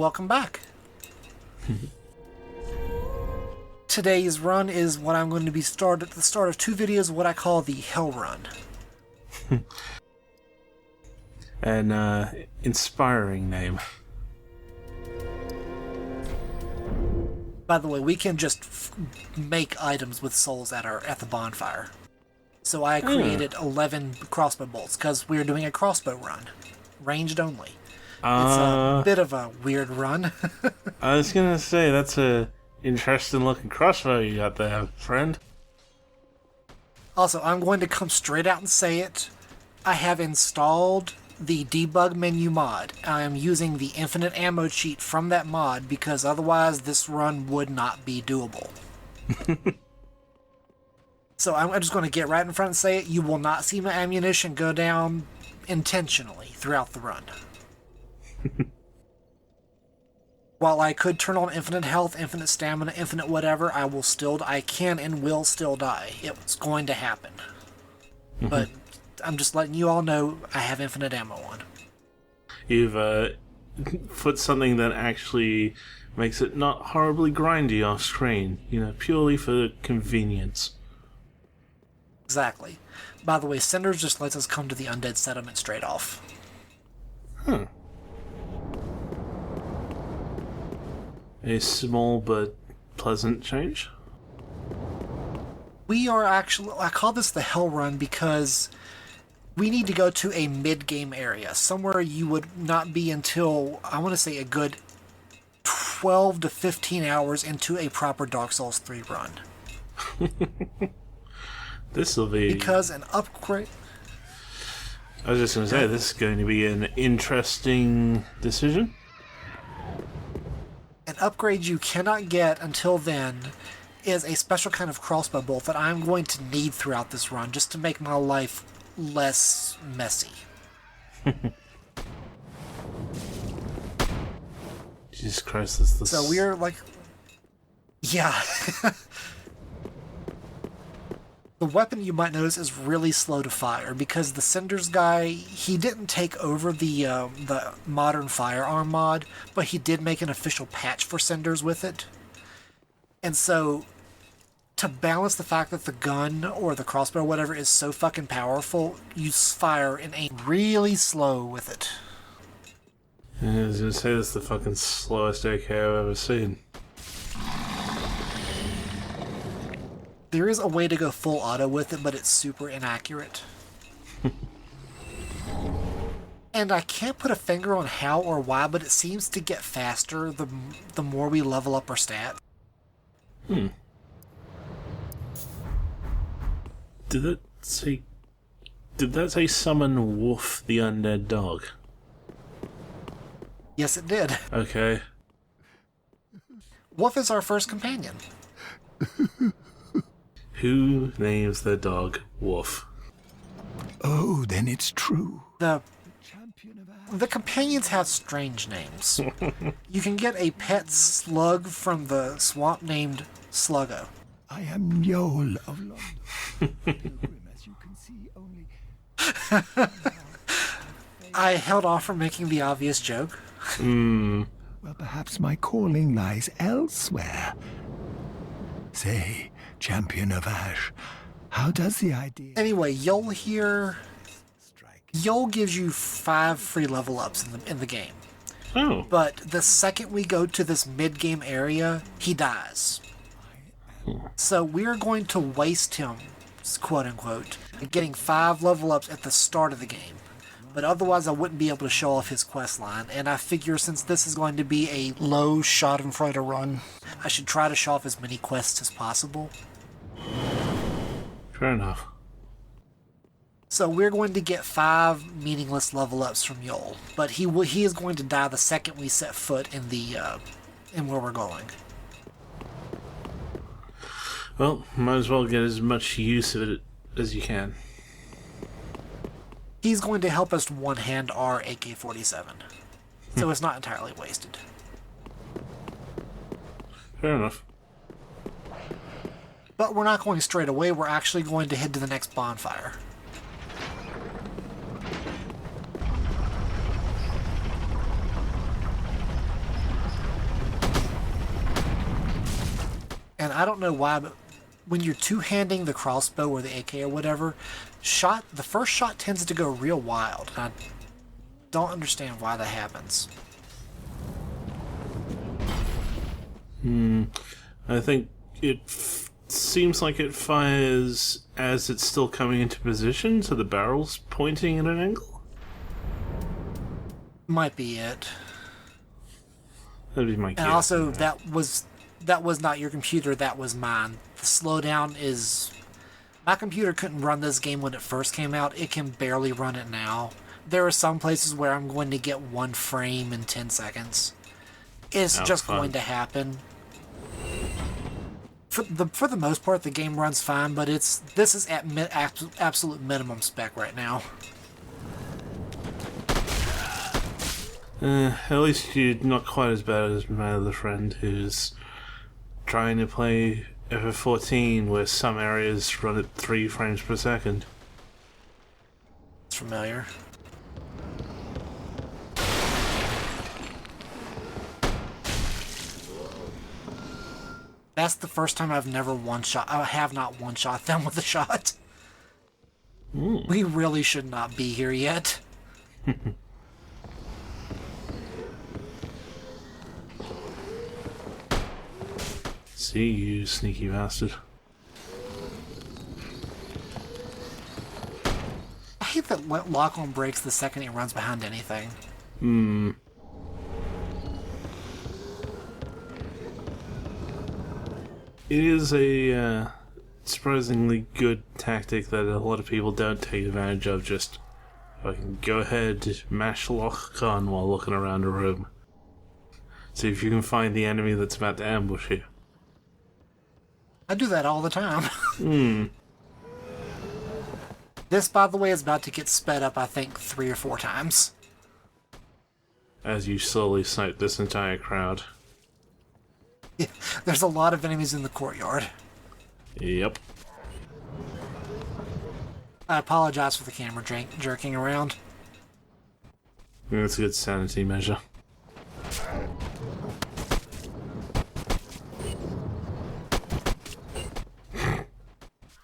welcome back. Today's run is what I'm going to be at the start of two videos, what I call the Hellrun. An inspiring name. By the way, we can just make items with souls at the bonfire. So I created 11 crossbow bolts because we're doing a crossbow run, ranged only. It's a bit of a weird run. I was gonna say, that's a interesting looking crossbow you got there, friend. Also, I'm going to come straight out and say it. I have installed the debug menu mod. I am using the infinite ammo cheat from that mod because otherwise this run would not be doable. So I'm just going to get right in front and say it. You will not see my ammunition go down intentionally throughout the run. While I could turn on infinite health, infinite stamina, infinite whatever, I can and will still die. It's going to happen. But I'm just letting you all know I have infinite ammo on. You've put something that actually makes it not horribly grindy off screen, purely for convenience. Exactly. By the way, Cinders just lets us come to the undead settlement straight off. Huh. A small but pleasant change. We are actually... I call this the Hell Run because we need to go to a mid-game area. Somewhere you would not be until, I want to say, a good 12 to 15 hours into a proper Dark Souls 3 run. This will be... Because an upgrade... I was just going to say, this is going to be an interesting decision. An upgrade you cannot get until then is a special kind of crossbow bolt that I'm going to need throughout this run just to make my life less messy. Jesus Christ, this... So we're like... Yeah. The weapon, you might notice, is really slow to fire because the Cinders guy, he didn't take over the modern firearm mod, but he did make an official patch for Cinders with it. And so, to balance the fact that the gun or the crossbow or whatever is so fucking powerful, you fire and aim really slow with it. I was gonna say, this is the fucking slowest AK I've ever seen. There is a way to go full auto with it, but it's super inaccurate. And I can't put a finger on how or why, but it seems to get faster the more we level up our stats. Did that say summon Wolf the Undead Dog? Yes, it did. Okay. Wolf is our first companion. Who names their dog Wolf? Oh, then it's true. The companions have strange names. You can get a pet slug from the swamp named Sluggo. I am Yol of London. Pilgrim, as you can see, only... I held off from making the obvious joke. Well, perhaps my calling lies elsewhere. Say, Champion of Ash, how does the idea... Anyway, Yol here... strike? Yol gives you 5 free level ups in the game. Oh. But the second we go to this mid-game area, he dies. So we're going to waste him, quote-unquote, getting 5 level ups at the start of the game. But otherwise I wouldn't be able to show off his quest line, and I figure since this is going to be a low schadenfreude run, I should try to show off as many quests as possible. Fair enough. So we're going to get 5 meaningless level ups from Yol, but he is going to die the second we set foot in in where we're going. Well, might as well get as much use of it as you can. He's going to help us one-hand our AK-47, so it's not entirely wasted. Fair enough. But we're not going straight away, we're actually going to head to the next bonfire. I don't know why, but when you're two-handing the crossbow or the AK or whatever, the first shot tends to go real wild. I don't understand why that happens. I think it seems like it fires as it's still coming into position, so the barrel's pointing at an angle. Might be it. That'd be my guess. And also, that was not your computer, that was mine. The slowdown is... My computer couldn't run this game when it first came out. It can barely run it now. There are some places where I'm going to get 1 frame in 10 seconds. It's just going to happen. For the most part, the game runs fine, but this is at absolute minimum spec right now. At least you're not quite as bad as my other friend who's trying to play FF14 where some areas run at 3 frames per second. It's familiar. That's the first time I have not one-shot them with a shot. We really should not be here yet. See you, sneaky bastard. I hate that lock-on breaks the second it runs behind anything. It is a surprisingly good tactic that a lot of people don't take advantage of. Just fucking go ahead, mash lock on while looking around a room. See if you can find the enemy that's about to ambush you. I do that all the time. This, by the way, is about to get sped up, I think, 3 or 4 times. As you slowly snipe this entire crowd. Yeah, there's a lot of enemies in the courtyard. Yep. I apologize for the camera jerking around. That's a good sanity measure.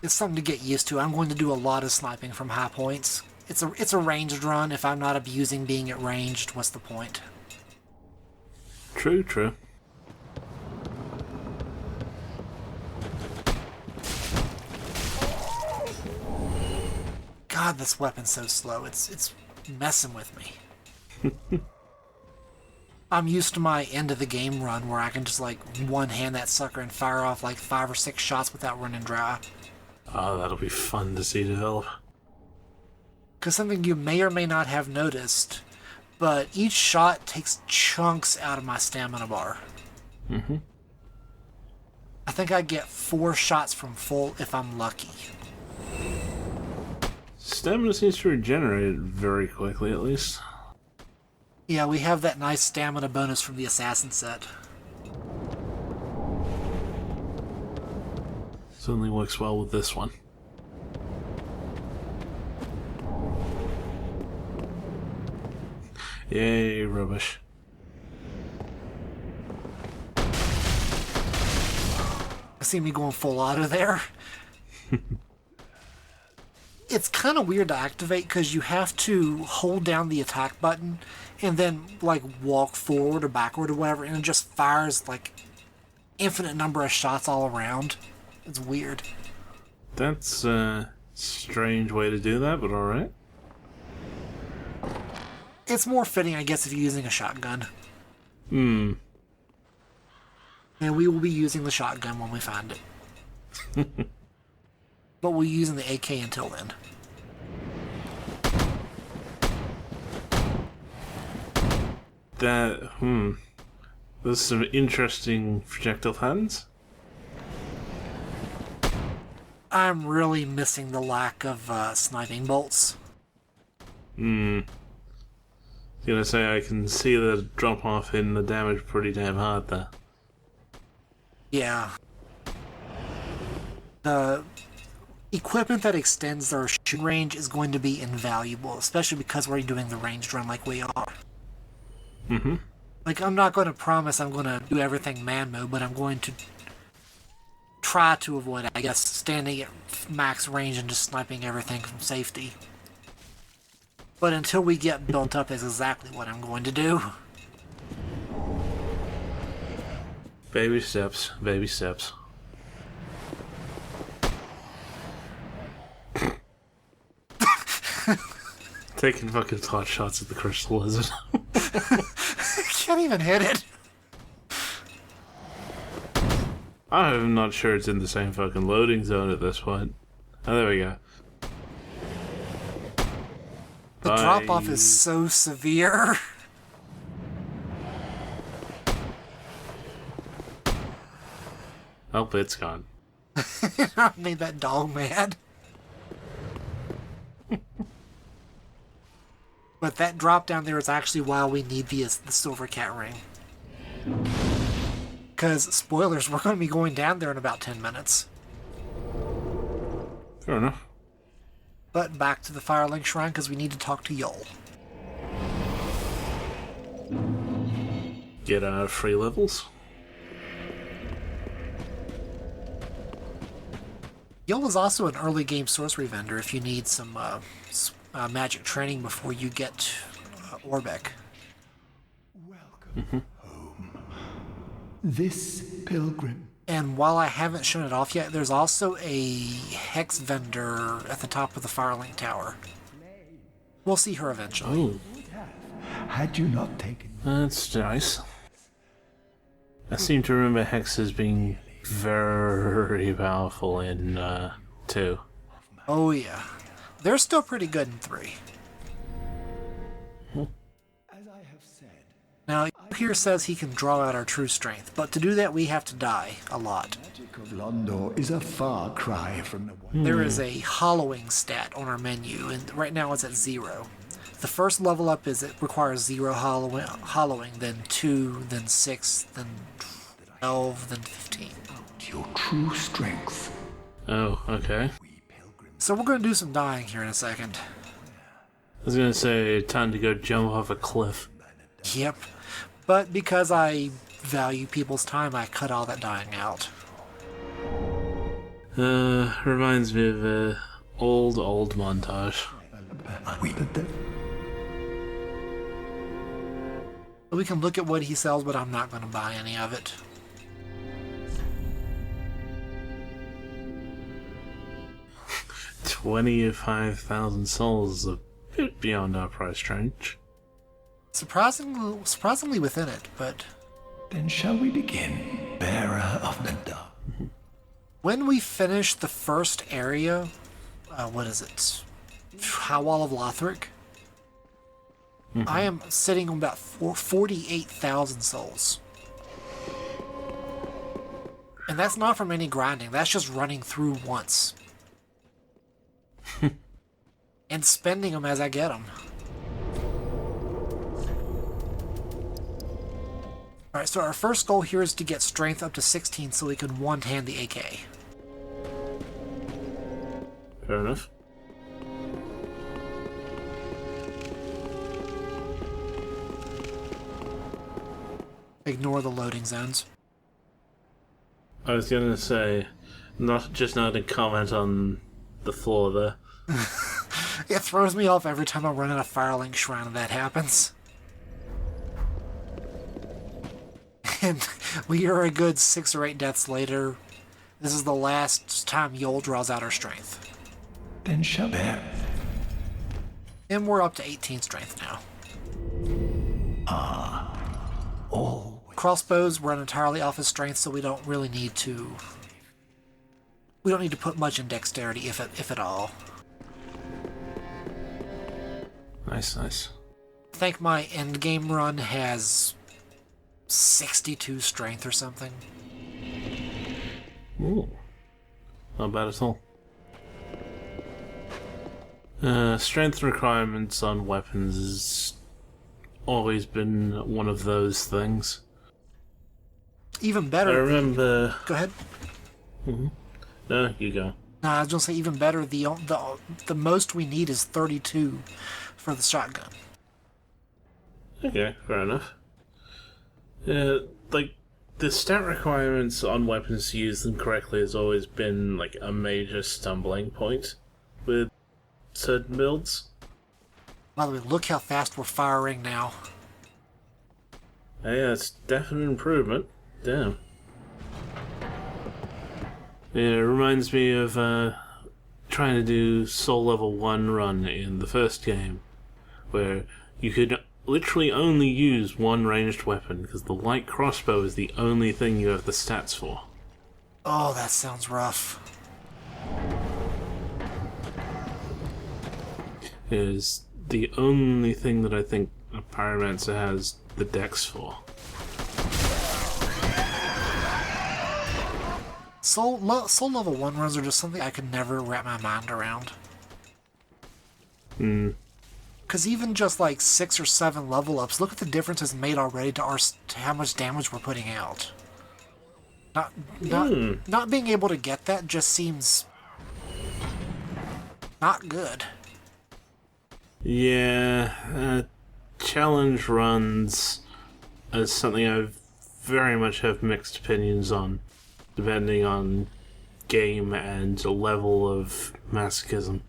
It's something to get used to. I'm going to do a lot of sniping from high points. It's a ranged run. If I'm not abusing being at ranged, what's the point? True, true. God, this weapon's so slow. It's messing with me. I'm used to my end of the game run where I can just like one-hand that sucker and fire off like 5 or 6 shots without running dry. Oh, that'll be fun to see develop. Because something you may or may not have noticed, but each shot takes chunks out of my stamina bar. I think I get 4 shots from full if I'm lucky. Stamina seems to regenerate very quickly, at least. Yeah, we have that nice stamina bonus from the assassin set. Certainly works well with this one. Yay, rubbish. See me going full auto there. It's kind of weird to activate because you have to hold down the attack button and then like walk forward or backward or whatever, and it just fires like infinite number of shots all around. It's weird. That's a strange way to do that, but alright. It's more fitting, I guess, if you're using a shotgun. And we will be using the shotgun when we find it. But we'll be using the AK until then. There's some interesting projectile patterns. I'm really missing the lack of sniping bolts. Gonna say I can see the drop off in the damage pretty damn hard there. Yeah. The equipment that extends their shooting range is going to be invaluable, especially because we're doing the ranged run like we are. Like, I'm not going to promise I'm going to do everything man mode, but I'm going to try to avoid, I guess, standing at max range and just sniping everything from safety. But until we get built up is exactly what I'm going to do. Baby steps, baby steps. Taking fucking pot shots at the crystal lizard. Can't even hit it. I'm not sure it's in the same fucking loading zone at this point. Oh, there we go. The drop-off is so severe. Oh, it's gone. I made that dog mad. But that drop down there is actually why we need the silver cat ring. Because, spoilers, we're going to be going down there in about 10 minutes. Fair enough. But back to the Firelink Shrine because we need to talk to Yol. Get free levels. Yol is also an early game sorcery vendor if you need some magic training before you get Orbeck. Welcome home. This pilgrim. And while I haven't shown it off yet, there's also a hex vendor at the top of the Firelink Tower. We'll see her eventually. Oh, Had you not taken that's nice. I seem to remember hexes being very powerful in 2. Oh yeah. They're still pretty good in 3. as I have said, Now, here says he can draw out our true strength, but to do that we have to die a lot. magic of Londor is a far cry from the one. There is a hollowing stat on our menu, and right now it's at 0. The first level up is it requires 0 hollowing, then 2, then 6, then 12, then 15. Your true strength. Oh, okay. We pilgrims. So we're going to do some dying here in a second. I was gonna say, time to go jump off a cliff. Yep. But because I value people's time, I cut all that dying out. Reminds me of a old montage. We can look at what he sells, but I'm not going to buy any of it. $25,000 souls is a bit beyond our price range. Surprisingly within it, but Then shall we begin, bearer of the dark? when we finish the first area, what is it? Howall of Lothric? I am sitting on about 48,000 souls. And that's not from any grinding, that's just running through once. And spending them as I get them. Alright, so our first goal here is to get strength up to 16 so we can one-hand the AK. Fair enough. Ignore the loading zones. I was gonna say, not a comment on the floor there. It throws me off every time I run in a Firelink Shrine and that happens. And we are a good 6 or 8 deaths later. This is the last time Yol draws out our strength. Then shall bear. And we're up to 18 strength now. All Crossbows run entirely off his strength, so we don't really need to... We don't need to put much in dexterity, if at all. Nice. I think my endgame run has 62 strength or something. Ooh. Not bad at all. Strength requirements on weapons has always been one of those things. Even better... I remember... Go ahead. No, you go. No, I was going to say even better, the most we need is 32 for the shotgun. Okay, fair enough. the stat requirements on weapons to use them correctly has always been like a major stumbling point with certain builds. By the way, look how fast we're firing now. Yeah, it's definite improvement. Damn. Yeah, it reminds me of trying to do Soul Level 1 run in the first game, where you could literally only use one ranged weapon, because the light crossbow is the only thing you have the stats for. Oh, that sounds rough. It is the only thing that I think a Pyromancer has the dex for. Soul Level 1 runs are just something I could never wrap my mind around. Because even just like 6 or 7 level ups, look at the difference it's made already to how much damage we're putting out. Not being able to get that just seems not good. Yeah, challenge runs is something I very much have mixed opinions on, depending on game and level of masochism.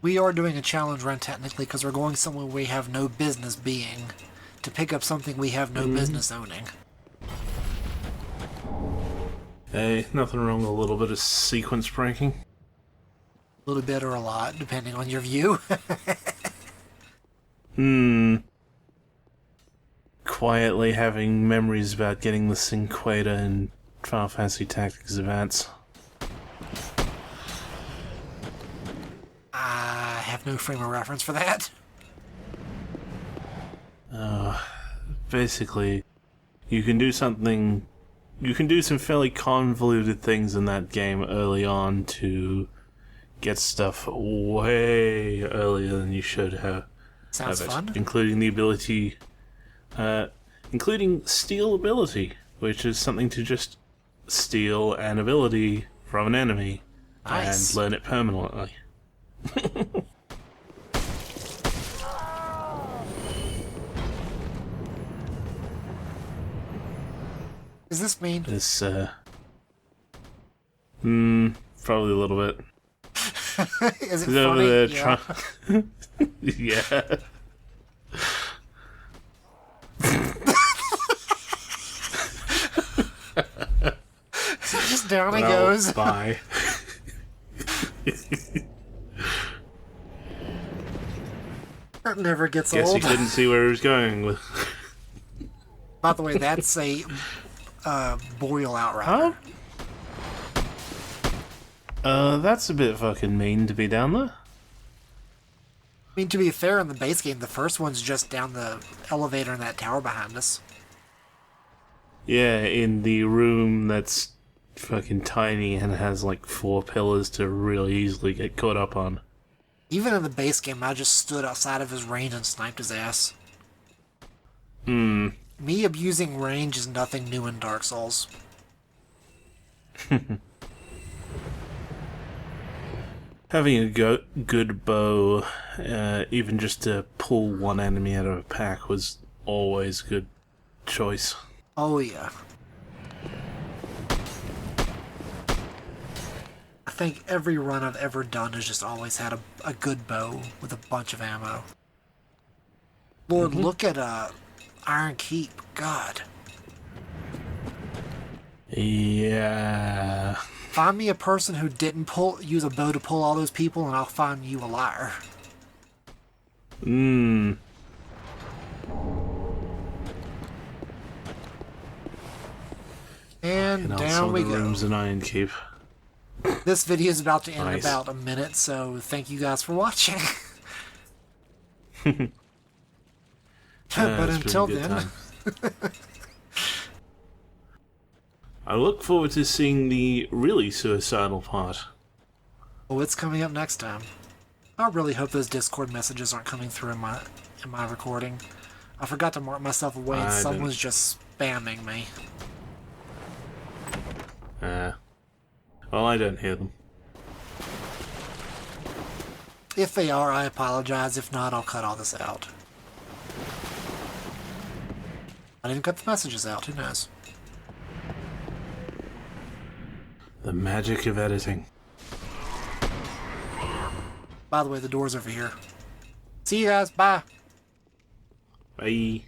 We are doing a challenge run technically because we're going somewhere we have no business being to pick up something we have no business owning. Hey, nothing wrong with a little bit of sequence breaking. A little bit or a lot, depending on your view. Quietly having memories about getting the Cinqueta in Final Fantasy Tactics Advance. I have no frame of reference for that. Basically, you can do something... You can do some fairly convoluted things in that game early on to get stuff way earlier than you should have. Sounds fun. Including the ability... including steal ability, which is something to just steal an ability from an enemy Nice. and learn it permanently. Does this mean? This, probably a little bit. Is it He's over funny? there Yeah. Yeah. Just down he Well, goes. bye. That never gets Guess old. you couldn't see where he was going with. By the way, that's a boreal outrider. Huh? That's a bit fucking mean to be down there. I mean, to be fair, in the base game, the first one's just down the elevator in that tower behind us. Yeah, in the room that's fucking tiny and has like 4 pillars to really easily get caught up on. Even in the base game, I just stood outside of his range and sniped his ass. Me abusing range is nothing new in Dark Souls. Having a good bow, even just to pull one enemy out of a pack, was always a good choice. Oh yeah. I think every run I've ever done has just always had a good bow with a bunch of ammo. Lord, look at Iron Keep. God. Yeah. Find me a person who didn't use a bow to pull all those people, and I'll find you a liar. And down we the go. rooms in Iron Keep. This video is about to end in Nice. about a minute, so thank you guys for watching. But It's been a until good then, time. I look forward to seeing the really suicidal part. oh, it's coming up next time. I really hope those Discord messages aren't coming through in my recording. I forgot to mark myself away, and I someone's just spamming me. Well, I don't hear them. If they are, I apologize. If not, I'll cut all this out. I didn't cut the messages out. Who knows? The magic of editing. By the way, the door's over here. See you guys. Bye. Bye.